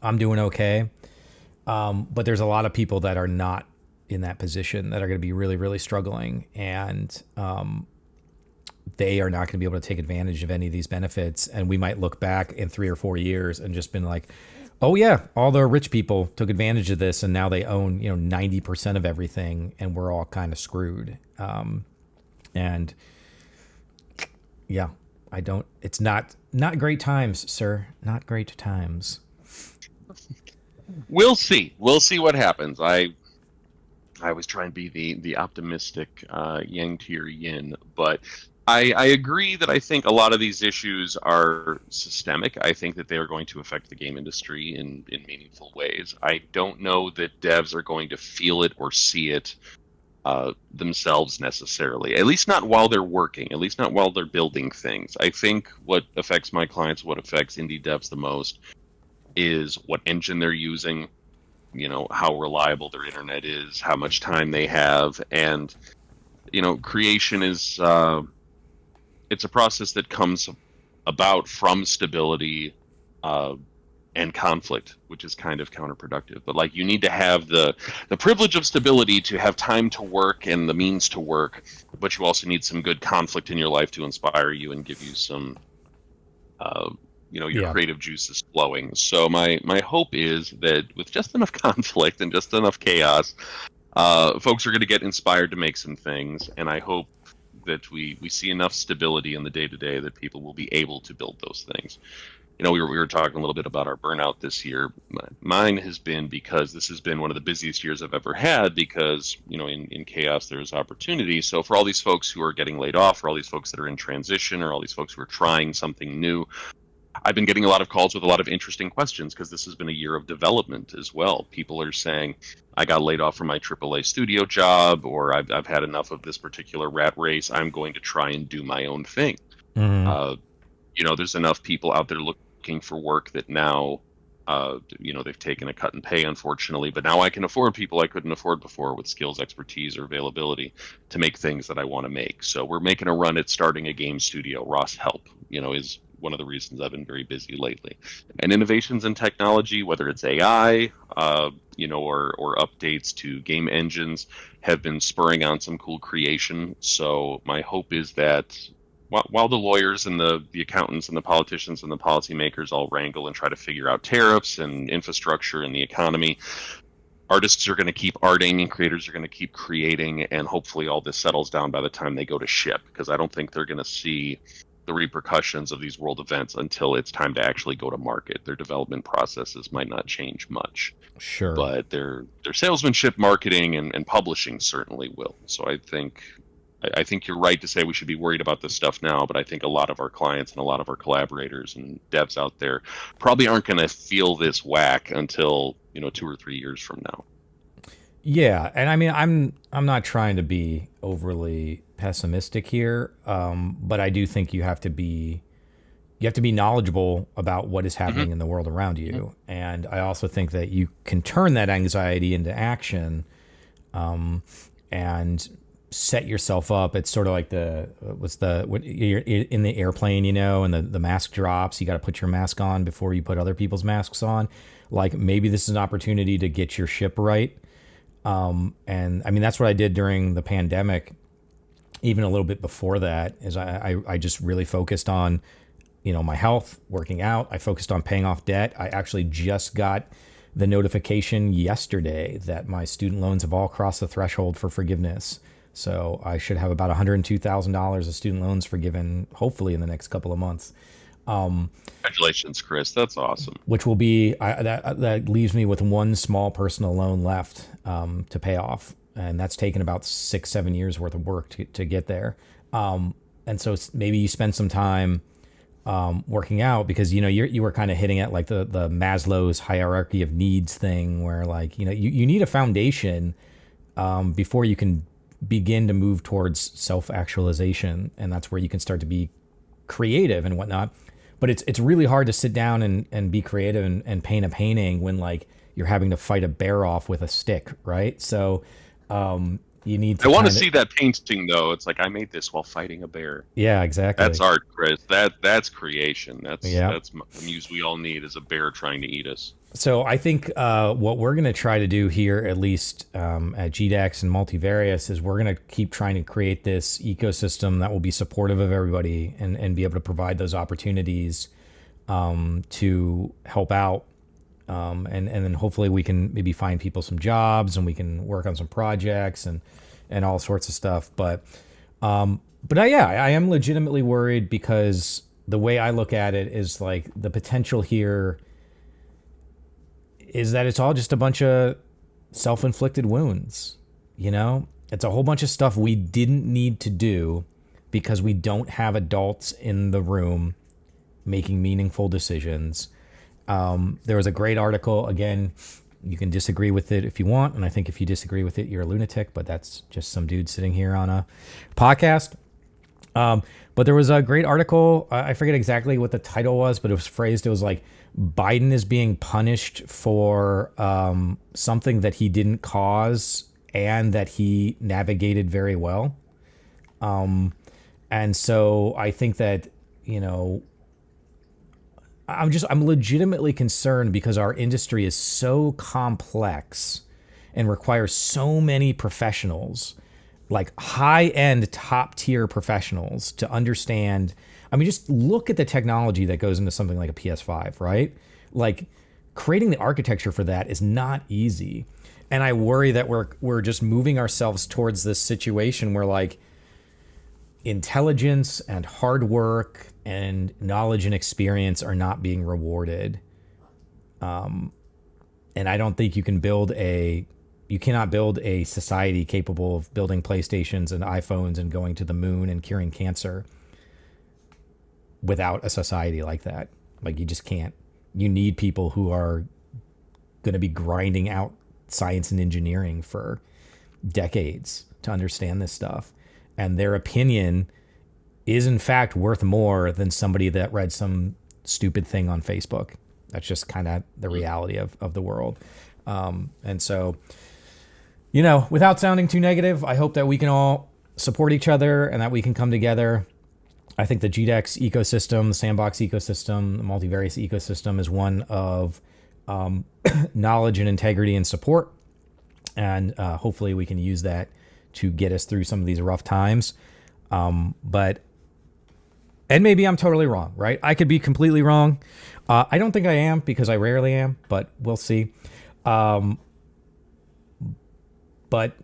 I'm doing okay. But there's a lot of people that are not in that position that are going to be really, really struggling, and they are not going to be able to take advantage of any of these benefits. And we might look back in 3 or 4 years and just been like, oh yeah, all the rich people took advantage of this, and now they own, you know, 90% of everything, and we're all kind of screwed. And yeah, it's not great times, sir. Not great times. We'll see what happens. I always try and be the optimistic yang to your yin, but I agree that I think a lot of these issues are systemic. I think that they are going to affect the game industry in meaningful ways. I don't know that devs are going to feel it or see it themselves necessarily, at least not while they're working, at least not while they're building things. I think what affects my clients, what affects indie devs the most, is what engine they're using, you know, how reliable their internet is, how much time they have. And, you know, creation is, it's a process that comes about from stability and conflict, which is kind of counterproductive. But like, you need to have the privilege of stability to have time to work and the means to work, but you also need some good conflict in your life to inspire you and give you some, you know, your creative juices flowing. So my hope is that with just enough conflict and just enough chaos, folks are going to get inspired to make some things. And I hope that we see enough stability in the day-to-day that people will be able to build those things. You know, we were talking a little bit about our burnout this year. Mine has been because this has been one of the busiest years I've ever had, because, you know, in chaos there is opportunity. So for all these folks who are getting laid off, for all these folks that are in transition, or all these folks who are trying something new, I've been getting a lot of calls with a lot of interesting questions, because this has been a year of development as well. People are saying, I got laid off from my AAA studio job, or I've had enough of this particular rat race. I'm going to try and do my own thing. Mm-hmm. You know, there's enough people out there looking for work that now, you know, they've taken a cut in pay, unfortunately, but now I can afford people I couldn't afford before with skills, expertise, or availability to make things that I want to make. So we're making a run at starting a game studio. Ross Help, you know, is one of the reasons I've been very busy lately. And innovations in technology, whether it's AI, you know, or updates to game engines, have been spurring on some cool creation. So my hope is that while the lawyers and the accountants and the politicians and the policymakers all wrangle and try to figure out tariffs and infrastructure and the economy, artists are going to keep arting and creators are going to keep creating, and hopefully all this settles down by the time they go to ship, because I don't think they're going to see the repercussions of these world events until it's time to actually go to market. Their development processes might not change much. Sure. But their salesmanship, marketing, and publishing certainly will. So I think you're right to say we should be worried about this stuff now, but I think a lot of our clients and a lot of our collaborators and devs out there probably aren't going to feel this whack until 2 or 3 years from now. Yeah, and I mean, I'm not trying to be overly pessimistic here, but I do think you have to be knowledgeable about what is happening in the world around you, and I also think that you can turn that anxiety into action, and set yourself up. It's sort of like you're in the airplane, and the mask drops. You got to put your mask on before you put other people's masks on. Like, maybe this is an opportunity to get your ship right. And I mean, that's what I did during the pandemic. Even a little bit before that, is I just really focused on, my health, working out. I focused on paying off debt. I actually just got the notification yesterday that my student loans have all crossed the threshold for forgiveness. So I should have about $102,000 of student loans forgiven, hopefully in the next couple of months. Congratulations, Chris. That's awesome. Which will be that leaves me with one small personal loan left to pay off, and that's taken about 6-7 years worth of work to get there. And so maybe you spend some time working out, because you were kind of hitting at like the Maslow's hierarchy of needs thing, where like you need a foundation before you can begin to move towards self-actualization, and that's where you can start to be creative and whatnot. But it's really hard to sit down and be creative and paint a painting when like you're having to fight a bear off with a stick, right? So you need to. I want to see that painting though. It's like, I made this while fighting a bear. Yeah, exactly. That's art, Chris. That's creation. That's the muse we all need, is a bear trying to eat us. So I think what we're going to try to do here, at least at GDEX and Multivarious, is we're going to keep trying to create this ecosystem that will be supportive of everybody and be able to provide those opportunities to help out. And then hopefully we can maybe find people some jobs, and we can work on some projects and all sorts of stuff. But I am legitimately worried, because the way I look at it is like the potential here is that it's all just a bunch of self-inflicted wounds. It's a whole bunch of stuff we didn't need to do because we don't have adults in the room making meaningful decisions. There was a great article. Again, you can disagree with it if you want, and I think if you disagree with it, you're a lunatic, but that's just some dude sitting here on a podcast. But there was a great article. I forget exactly what the title was, but it was like, Biden is being punished for something that he didn't cause and that he navigated very well. And so I think that, I'm legitimately concerned, because our industry is so complex and requires so many professionals, like high-end, top-tier professionals, to understand. I mean, just look at the technology that goes into something like a PS5, right? Like, creating the architecture for that is not easy. And I worry that we're just moving ourselves towards this situation where like intelligence and hard work and knowledge and experience are not being rewarded. And I don't think you cannot build a society capable of building PlayStations and iPhones and going to the moon and curing cancer without a society like that. Like, you just can't. You need people who are going to be grinding out science and engineering for decades to understand this stuff. And their opinion is in fact worth more than somebody that read some stupid thing on Facebook. That's just kind of the reality of the world. And so, without sounding too negative, I hope that we can all support each other and that we can come together. I think the GDEX ecosystem, the Sandbox ecosystem, the Multivarious ecosystem is one of knowledge and integrity and support. And hopefully we can use that to get us through some of these rough times. But And maybe I'm totally wrong, right? I could be completely wrong. I don't think I am because I rarely am, but we'll see. But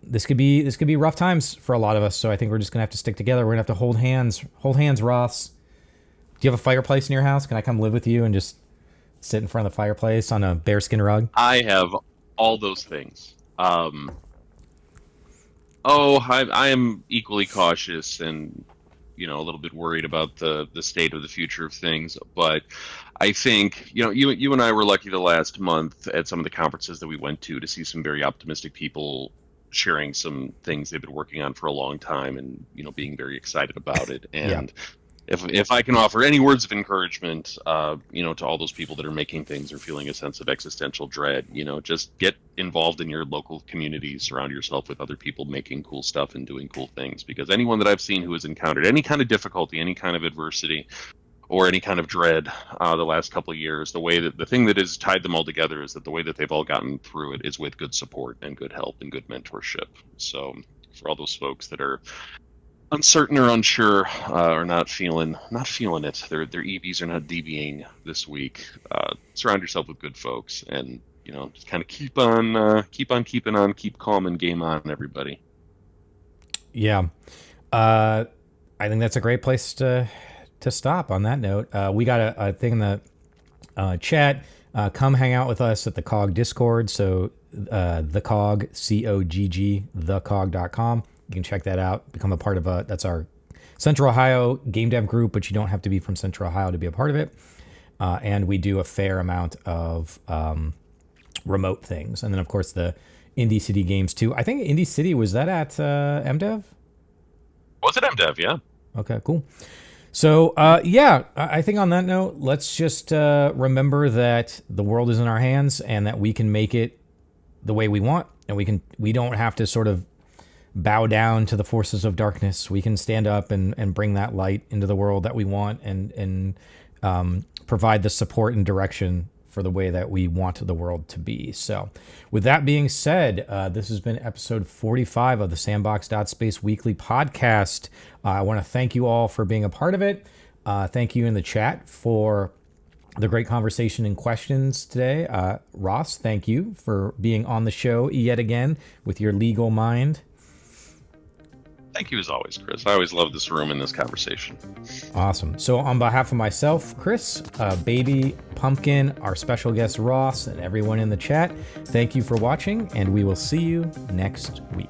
this could be rough times for a lot of us. So I think we're just gonna have to stick together. We're gonna have to hold hands. Hold hands, Ross. Do you have a fireplace in your house? Can I come live with you and just sit in front of the fireplace on a bearskin rug? I have all those things. I am equally cautious and a little bit worried about the state of the future of things. But I think you and I were lucky the last month at some of the conferences that we went to see some very optimistic people sharing some things they've been working on for a long time and being very excited about it. And if I can offer any words of encouragement, to all those people that are making things or feeling a sense of existential dread, just get involved in your local community, surround yourself with other people making cool stuff and doing cool things. Because anyone that I've seen who has encountered any kind of difficulty, any kind of adversity, or any kind of dread the last couple of years, the thing that has tied them all together is that the way that they've all gotten through it is with good support and good help and good mentorship. So for all those folks that are uncertain or unsure or not feeling it, their EVs are not DVing this week, surround yourself with good folks and just kind of keep on keeping on, keep calm and game on, everybody. I think that's a great place to stop on that note. We got a thing in the chat. Come hang out with us at the COG Discord. So the COG, COGG, thecog.com. You can check that out. Become a part of that's our Central Ohio game dev group, but you don't have to be from Central Ohio to be a part of it. And we do a fair amount of remote things. And then, of course, the Indie City games, too. I think Indie City, was that at MDev? Was it MDev? Yeah. Okay, cool. So, I think on that note, let's just remember that the world is in our hands and that we can make it the way we want. And we don't have to sort of bow down to the forces of darkness. We can stand up and bring that light into the world that we want and provide the support and direction for the way that we want the world to be. So with that being said, this has been episode 45 of the Sandbox.Space weekly podcast. I want to thank you all for being a part of it. Thank you in the chat for the great conversation and questions today. Ross, thank you for being on the show yet again with your legal mind. Thank you as always, Chris. I always love this room and this conversation. Awesome. So on behalf of myself, Chris, Baby, Pumpkin, our special guest Ross, and everyone in the chat, thank you for watching, and we will see you next week.